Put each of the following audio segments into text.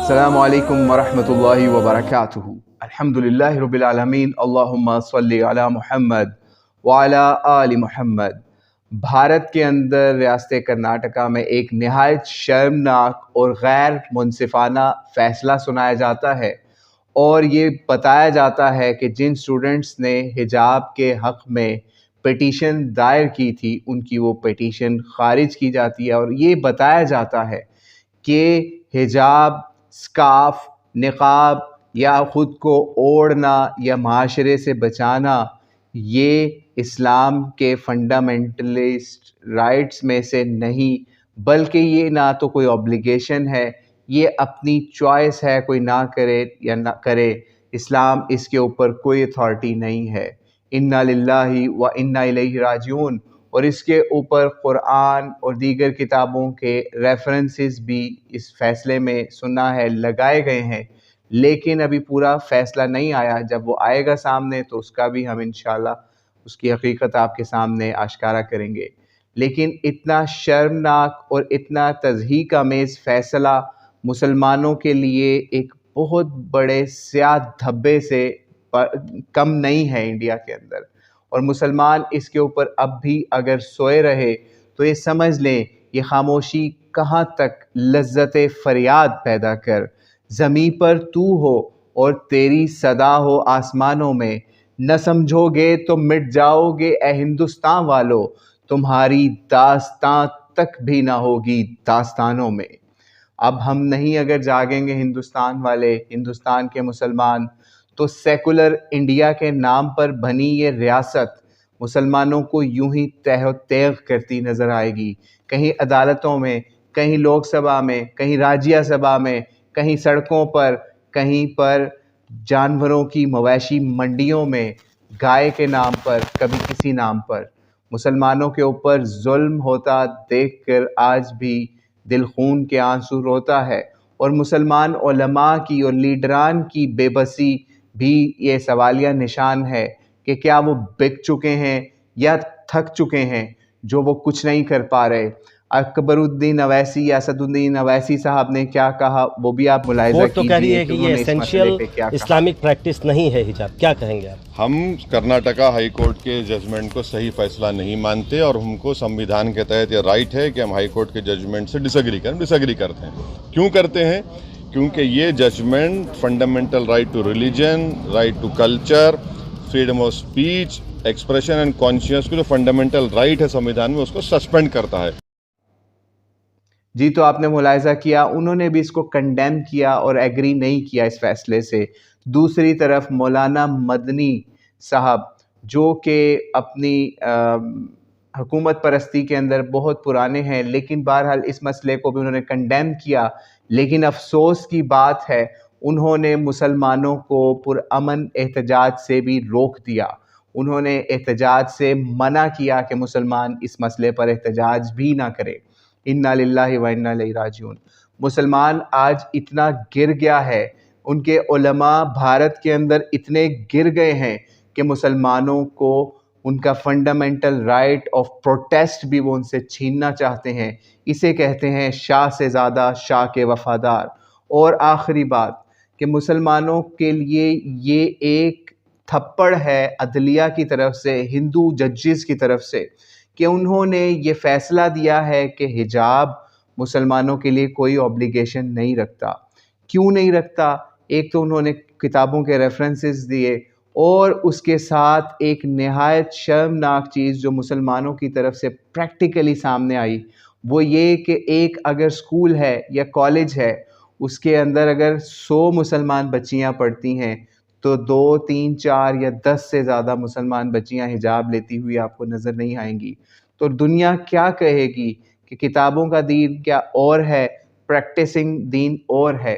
السلام علیکم ورحمۃ اللہ وبرکاتہ۔ الحمدللہ رب العالمین، اللہم صلی علی محمد وعلی آل محمد۔ بھارت کے اندر ریاست کرناٹکا میں ایک نہایت شرمناک اور غیر منصفانہ فیصلہ سنایا جاتا ہے، اور یہ بتایا جاتا ہے کہ جن اسٹوڈنٹس نے حجاب کے حق میں پٹیشن دائر کی تھی ان کی وہ پٹیشن خارج کی جاتی ہے، اور یہ بتایا جاتا ہے کہ حجاب، سکارف، نقاب یا خود کو اوڑھنا یا معاشرے سے بچانا یہ اسلام کے فنڈامنٹلسٹ رائٹس میں سے نہیں، بلکہ یہ نہ تو کوئی اوبلیگیشن ہے، یہ اپنی چوائس ہے، کوئی نہ کرے یا نہ کرے، اسلام اس کے اوپر کوئی اتھارٹی نہیں ہے۔ انا للہ و انا الیہ راجعون، اور اس کے اوپر قرآن اور دیگر کتابوں کے ریفرنسز بھی اس فیصلے میں سنا ہے، لگائے گئے ہیں، لیکن ابھی پورا فیصلہ نہیں آیا۔ جب وہ آئے گا سامنے تو اس کا بھی ہم انشاءاللہ اس کی حقیقت آپ کے سامنے آشکارا کریں گے۔ لیکن اتنا شرمناک اور اتنا تضحیک آمیز فیصلہ مسلمانوں کے لیے ایک بہت بڑے سیاہ دھبے سے کم نہیں ہے انڈیا کے اندر، اور مسلمان اس کے اوپر اب بھی اگر سوئے رہے تو یہ سمجھ لیں یہ خاموشی کہاں تک لذت فریاد پیدا کر، زمیں پر تو ہو اور تیری صدا ہو آسمانوں میں، نہ سمجھو گے تو مٹ جاؤ گے اے ہندوستان والو، تمہاری داستان تک بھی نہ ہوگی داستانوں میں۔ اب ہم نہیں اگر جاگیں گے ہندوستان والے، ہندوستان کے مسلمان، تو سیکولر انڈیا کے نام پر بنی یہ ریاست مسلمانوں کو یوں ہی تہ و تیغ کرتی نظر آئے گی، کہیں عدالتوں میں، کہیں لوک سبھا میں، کہیں راجیہ سبھا میں، کہیں سڑکوں پر، کہیں پر جانوروں کی مویشی منڈیوں میں، گائے کے نام پر، کبھی کسی نام پر۔ مسلمانوں کے اوپر ظلم ہوتا دیکھ کر آج بھی دل خون کے آنسو روتا ہے، اور مسلمان علماء کی اور لیڈران کی بے بسی بھی یہ سوالیہ نشان ہے کہ کیا وہ بک چکے ہیں یا تھک چکے ہیں جو وہ کچھ نہیں کر پا رہے۔ اکبر الدین اویسی یا اسد الدین اویسی صاحب نے کیا کہا وہ بھی آپ ملاحظہ کورٹ تو کہہ رہی کیجئے ہے کہ کہ انہوں یہ نے اس مسئلے اسینشیل پہ کیا کہا۔ اسلامک پریکٹس نہیں ہے حجاب، کیا کہیں گے آپ؟ ہم کرناٹکا ہائی کورٹ کے ججمنٹ کو صحیح فیصلہ نہیں مانتے، اور ہم کو سمویدھان کے تحت یہ رائٹ ہے کہ ہم ہائی کورٹ کے ججمنٹ سے ڈس ایگری کرتے ہیں۔ کیوں کرتے ہیں؟ کیونکہ یہ judgment fundamental right to religion, right to culture, freedom of speech, expression and conscience کو جو فنڈامنٹل رائٹ ہے سمویدھان میں، اس کو سسپینڈ کرتا ہے۔ جی، تو آپ نے ملاحظہ کیا انہوں نے بھی اس کو کنڈیم کیا اور ایگری نہیں کیا اس فیصلے سے۔ دوسری طرف مولانا مدنی صاحب جو کہ اپنی حکومت پرستی کے اندر بہت پرانے ہیں، لیکن بہرحال اس مسئلے کو بھی انہوں نے کنڈیم کیا، لیکن افسوس کی بات ہے انہوں نے مسلمانوں کو پرامن احتجاج سے بھی روک دیا، انہوں نے احتجاج سے منع کیا کہ مسلمان اس مسئلے پر احتجاج بھی نہ کرے۔ انا للہ و انا الیہ راجعون۔ مسلمان آج اتنا گر گیا ہے، ان کے علماء بھارت کے اندر اتنے گر گئے ہیں کہ مسلمانوں کو ان کا فنڈامنٹل رائٹ آف پروٹیسٹ بھی وہ ان سے چھیننا چاہتے ہیں۔ اسے کہتے ہیں شاہ سے زیادہ شاہ کے وفادار۔ اور آخری بات کہ مسلمانوں کے لیے یہ ایک تھپڑ ہے عدلیہ کی طرف سے، ہندو ججز کی طرف سے، کہ انہوں نے یہ فیصلہ دیا ہے کہ حجاب مسلمانوں کے لیے کوئی اوبلیگیشن نہیں رکھتا۔ کیوں نہیں رکھتا؟ ایک تو انہوں نے کتابوں کے ریفرنسز دیے، اور اس کے ساتھ ایک نہایت شرمناک چیز جو مسلمانوں کی طرف سے پریکٹیکلی سامنے آئی وہ یہ کہ ایک اگر اسکول ہے یا کالج ہے، اس کے اندر اگر 100 مسلمان بچیاں پڑھتی ہیں تو 2، 3، 4 یا 10 سے زیادہ مسلمان بچیاں حجاب لیتی ہوئی آپ کو نظر نہیں آئیں گی۔ تو دنیا کیا کہے گی کہ کتابوں کا دین کیا اور ہے، پریکٹسنگ دین اور ہے۔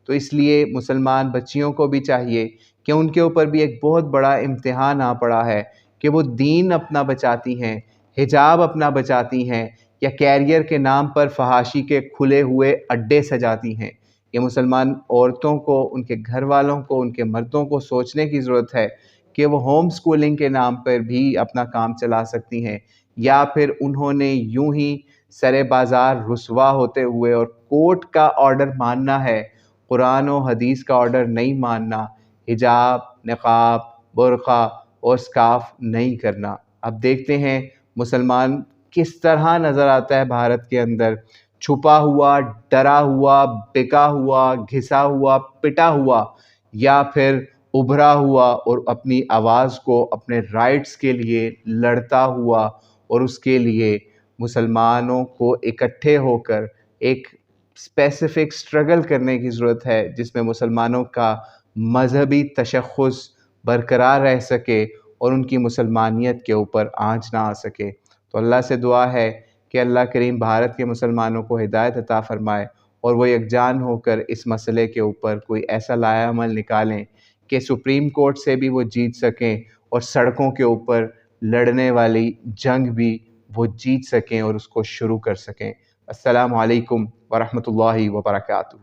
تو اس لیے مسلمان بچیوں کو بھی چاہیے کہ ان کے اوپر بھی ایک بہت بڑا امتحان آ پڑا ہے کہ وہ دین اپنا بچاتی ہیں، حجاب اپنا بچاتی ہیں، یا کیریئر کے نام پر فحاشی کے کھلے ہوئے اڈے سجاتی ہیں۔ یہ مسلمان عورتوں کو، ان کے گھر والوں کو، ان کے مردوں کو سوچنے کی ضرورت ہے کہ وہ ہوم سکولنگ کے نام پر بھی اپنا کام چلا سکتی ہیں، یا پھر انہوں نے یوں ہی سر بازار رسوا ہوتے ہوئے اور کورٹ کا آرڈر ماننا ہے، قرآن و حدیث کا آرڈر نہیں ماننا، حجاب، نقاب، برقع اور سکارف نہیں کرنا۔ اب دیکھتے ہیں مسلمان کس طرح نظر آتا ہے بھارت کے اندر، چھپا ہوا، ڈرا ہوا، بکا ہوا، گھسا ہوا، پٹا ہوا، یا پھر ابھرا ہوا اور اپنی آواز کو اپنے رائٹس کے لیے لڑتا ہوا، اور اس کے لیے مسلمانوں کو اکٹھے ہو کر ایک اسپیسیفک سٹرگل کرنے کی ضرورت ہے جس میں مسلمانوں کا مذہبی تشخص برقرار رہ سکے اور ان کی مسلمانیت کے اوپر آنچ نہ آ سکے۔ تو اللہ سے دعا ہے کہ اللہ کریم بھارت کے مسلمانوں کو ہدایت عطا فرمائے اور وہ یکجان ہو کر اس مسئلے کے اوپر کوئی ایسا لائحہ عمل نکالیں کہ سپریم کورٹ سے بھی وہ جیت سکیں اور سڑکوں کے اوپر لڑنے والی جنگ بھی وہ جیت سکیں اور اس کو شروع کر سکیں۔ السلام علیکم ورحمۃ اللہ وبرکاتہ۔